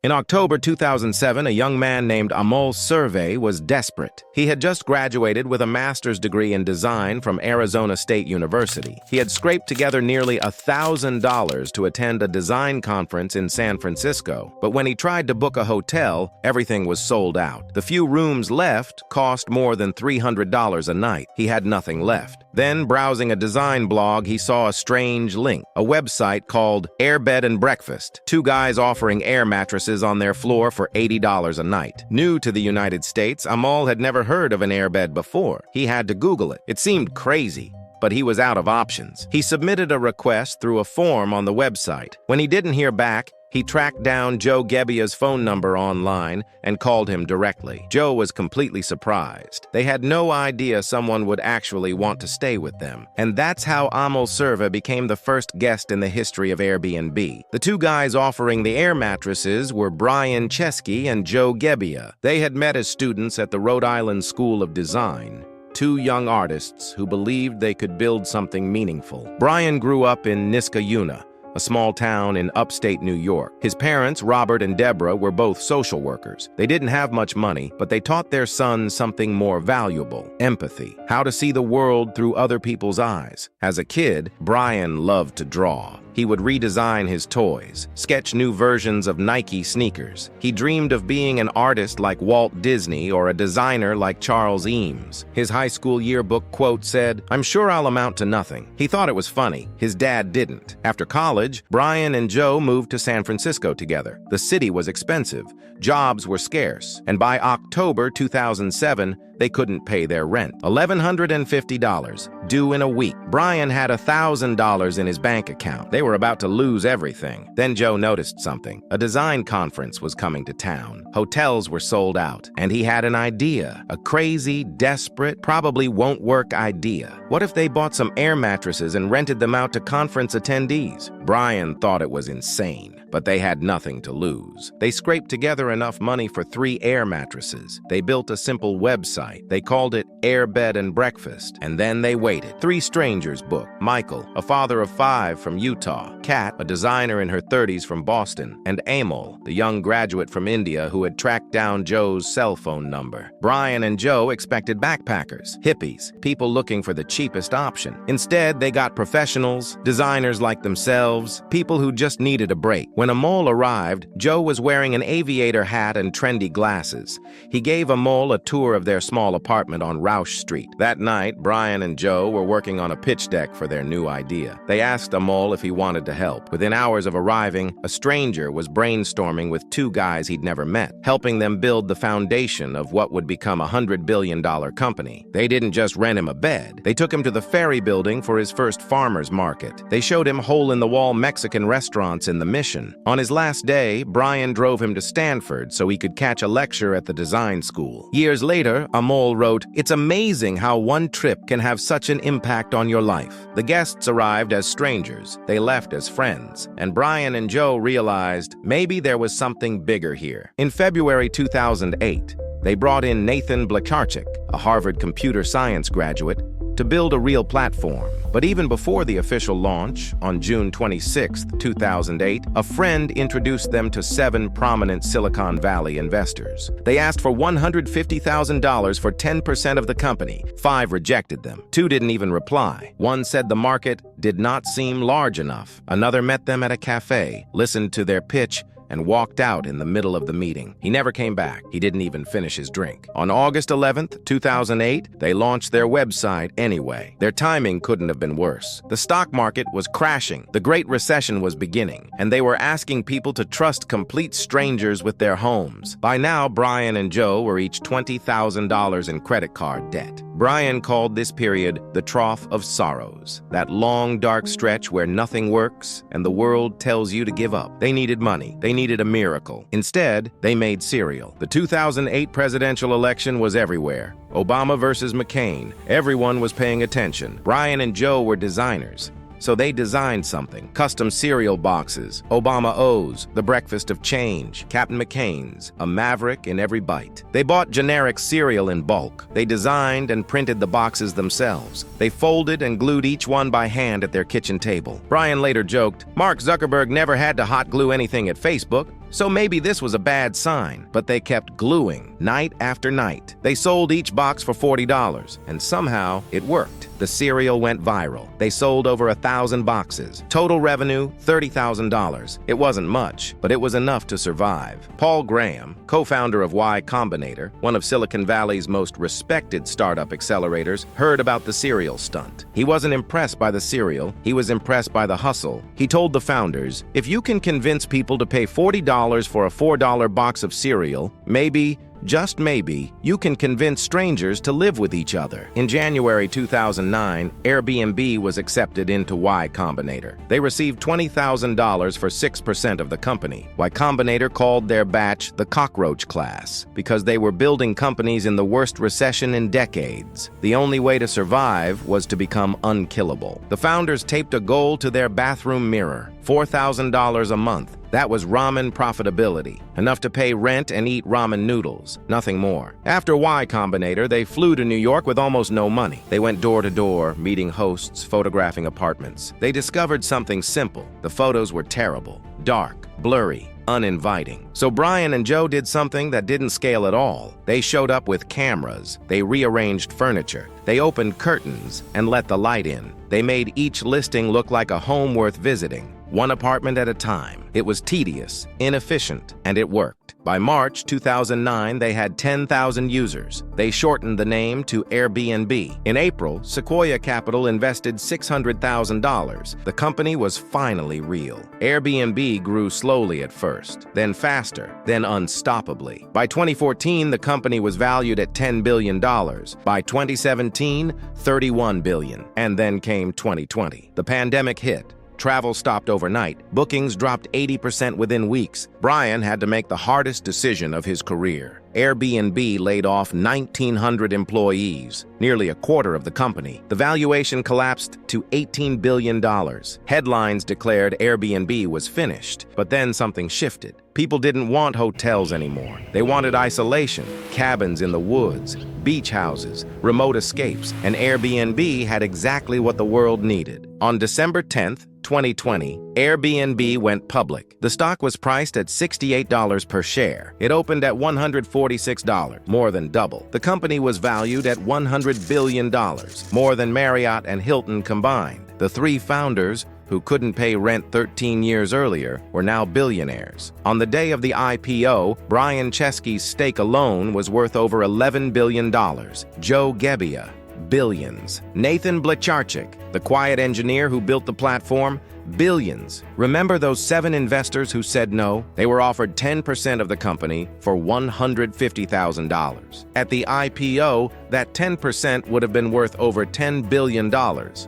In October 2007, a young man named Amol Survey was desperate. He had just graduated with a master's degree in design from Arizona State University. He had scraped together nearly $1,000 to attend a design conference in San Francisco, but when he tried to book a hotel, everything was sold out. The few rooms left cost more than $300 a night. He had nothing left. Then, browsing a design blog, he saw a strange link, a website called Airbnb and Breakfast. Two guys offering air mattresses on their floor for $80 a night. New to the United States, Amol had never heard of an airbed before. He had to Google it. It seemed crazy, but he was out of options. He submitted a request through a form on the website. When he didn't hear back, he tracked down Joe Gebbia's phone number online and called him directly. Joe was completely surprised. They had no idea someone would actually want to stay with them. And that's how Amol Survey became the first guest in the history of Airbnb. The two guys offering the air mattresses were Brian Chesky and Joe Gebbia. They had met as students at the Rhode Island School of Design. Two young artists who believed they could build something meaningful. Brian grew up in Niskayuna, a small town in upstate New York. His parents, Robert and Deborah, were both social workers. They didn't have much money, but they taught their sons something more valuable: empathy, how to see the world through other people's eyes. As a kid, Brian loved to draw. He would redesign his toys, sketch new versions of Nike sneakers. He dreamed of being an artist like Walt Disney or a designer like Charles Eames. His high school yearbook quote said, "I'm sure I'll amount to nothing." He thought it was funny. His dad didn't. After college, Brian and Joe moved to San Francisco together. The city was expensive, jobs were scarce, and by October 2007, they couldn't pay their rent. $1,150, due in a week. Brian had $1,000 in his bank account. They were about to lose everything. Then Joe noticed something. A design conference was coming to town. Hotels were sold out, and he had an idea. A crazy, desperate, probably won't work idea. What if they bought some air mattresses and rented them out to conference attendees? Brian thought it was insane, but they had nothing to lose. They scraped together enough money for 3 air mattresses. They built a simple website. They called it Airbnb and Breakfast, and then they waited. 3 strangers booked: Michael, a father of 5 from Utah; Kat, a designer in her 30s from Boston; and Amol, the young graduate from India who had tracked down Joe's cell phone number. Brian and Joe expected backpackers, hippies, people looking for the cheapest option. Instead, they got professionals, designers like themselves, people who just needed a break. When Amol arrived, Joe was wearing an aviator hat and trendy glasses. He gave Amol a tour of their small apartment on Rausch Street. That night, Brian and Joe were working on a pitch deck for their new idea. They asked Amol if he wanted to help. Within hours of arriving, a stranger was brainstorming with 2 guys he'd never met, helping them build the foundation of what would become a $100 billion company. They didn't just rent him a bed. They took him to the Ferry Building for his first farmer's market. They showed him hole-in-the-wall Mexican restaurants in the Mission. On his last day, Brian drove him to Stanford so he could catch a lecture at the design school. Years later, Amol wrote, "It's amazing how one trip can have such an impact on your life." The guests arrived as strangers. They left as friends. And Brian and Joe realized maybe there was something bigger here. In February 2008, they brought in Nathan Blecharczyk, a Harvard computer science graduate, to build a real platform. But even before the official launch, on June 26, 2008, a friend introduced them to 7 prominent Silicon Valley investors. They asked for $150,000 for 10% of the company. 5 rejected them. 2 didn't even reply. One said the market did not seem large enough. Another met them at a cafe, listened to their pitch, and walked out in the middle of the meeting. He never came back. He didn't even finish his drink. On August 11th, 2008, they launched their website anyway. Their timing couldn't have been worse. The stock market was crashing. The Great Recession was beginning, and they were asking people to trust complete strangers with their homes. By now, Brian and Joe were each $20,000 in credit card debt. Brian called this period the trough of sorrows, that long, dark stretch where nothing works and the world tells you to give up. They needed money. They needed a miracle. Instead, they made cereal. The 2008 presidential election was everywhere. Obama versus McCain. Everyone was paying attention. Brian and Joe were designers. So they designed something. Custom cereal boxes, Obama O's, the breakfast of change, Captain McCain's, a maverick in every bite. They bought generic cereal in bulk. They designed and printed the boxes themselves. They folded and glued each one by hand at their kitchen table. Brian later joked, "Mark Zuckerberg never had to hot glue anything at Facebook, So maybe this was a bad sign, but they kept gluing night after night. They sold each box for $40, and somehow it worked. The cereal went viral. They sold over 1,000 boxes. Total revenue, $30,000. It wasn't much, but it was enough to survive. Paul Graham, co-founder of Y Combinator, one of Silicon Valley's most respected startup accelerators, heard about the cereal stunt. He wasn't impressed by the cereal, he was impressed by the hustle. He told the founders, if you can convince people to pay $40 for a $4 box of cereal, maybe, just maybe, you can convince strangers to live with each other. In January 2009, Airbnb was accepted into Y Combinator. They received $20,000 for 6% of the company. Y Combinator called their batch the Cockroach Class because they were building companies in the worst recession in decades. The only way to survive was to become unkillable. The founders taped a goal to their bathroom mirror, $4,000 a month. That was ramen profitability, enough to pay rent and eat ramen noodles, nothing more. After Y Combinator, they flew to New York with almost no money. They went door to door, meeting hosts, photographing apartments. They discovered something simple. The photos were terrible, dark, blurry, uninviting. So Brian and Joe did something that didn't scale at all. They showed up with cameras. They rearranged furniture. They opened curtains and let the light in. They made each listing look like a home worth visiting, one apartment at a time. It was tedious, inefficient, and it worked. By March 2009, they had 10,000 users. They shortened the name to Airbnb. In April, Sequoia Capital invested $600,000. The company was finally real. Airbnb grew slowly at first, then faster, then unstoppably. By 2014, the company was valued at $10 billion. By 2017, $31 billion. And then came 2020. The pandemic hit. Travel stopped overnight. Bookings dropped 80% within weeks. Brian had to make the hardest decision of his career. Airbnb laid off 1,900 employees, nearly a quarter of the company. The valuation collapsed to $18 billion. Headlines declared Airbnb was finished, but then something shifted. People didn't want hotels anymore. They wanted isolation, cabins in the woods, beach houses, remote escapes, and Airbnb had exactly what the world needed. On December 10th, 2020, Airbnb went public. The stock was priced at $68 per share. It opened at $146, more than double. The company was valued at $100 billion, more than Marriott and Hilton combined. The three founders, who couldn't pay rent 13 years earlier, were now billionaires. On the day of the IPO, Brian Chesky's stake alone was worth over $11 billion. Joe Gebbia, billions. Nathan Blecharczyk, the quiet engineer who built the platform, billions. Remember those 7 investors who said no? They were offered 10% of the company for $150,000. At the IPO, that 10% would have been worth over $10 billion.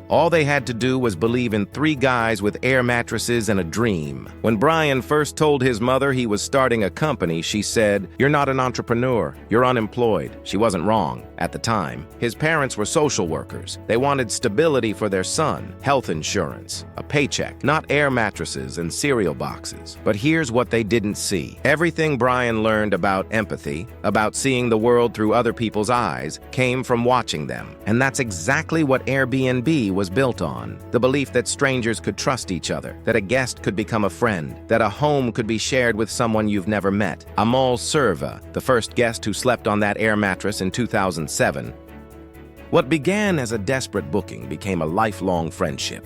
All they had to do was believe in 3 guys with air mattresses and a dream. When Brian first told his mother he was starting a company, she said, "You're not an entrepreneur, you're unemployed." She wasn't wrong. At the time, his parents were social workers. They wanted stability for their son, health insurance, a paycheck, not air mattresses and cereal boxes. But here's what they didn't see. Everything Brian learned about empathy, about seeing the world through other people's eyes, came from watching them. And that's exactly what Airbnb was built on. The belief that strangers could trust each other, that a guest could become a friend, that a home could be shared with someone you've never met. Amol Surva, the first guest who slept on that air mattress in 2007. What began as a desperate booking became a lifelong friendship.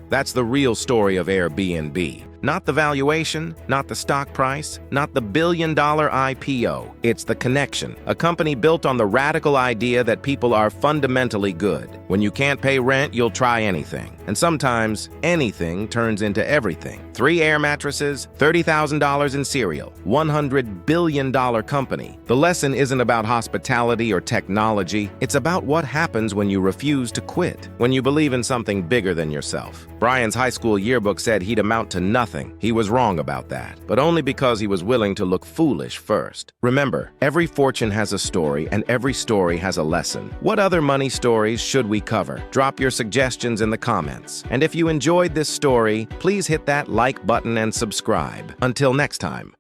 That's the real story of Airbnb. Not the valuation, not the stock price, not the billion-dollar IPO. It's the connection, a company built on the radical idea that people are fundamentally good. When you can't pay rent, you'll try anything. And sometimes, anything turns into everything. 3 air mattresses, $30,000 in cereal, $100 billion company. The lesson isn't about hospitality or technology. It's about what happens when you refuse to quit, when you believe in something bigger than yourself. Brian's high school yearbook said he'd amount to nothing. He was wrong about that, but only because he was willing to look foolish first. Remember, every fortune has a story, and every story has a lesson. What other money stories should we cover? Drop your suggestions in the comments. And if you enjoyed this story, please hit that like button and subscribe. Until next time.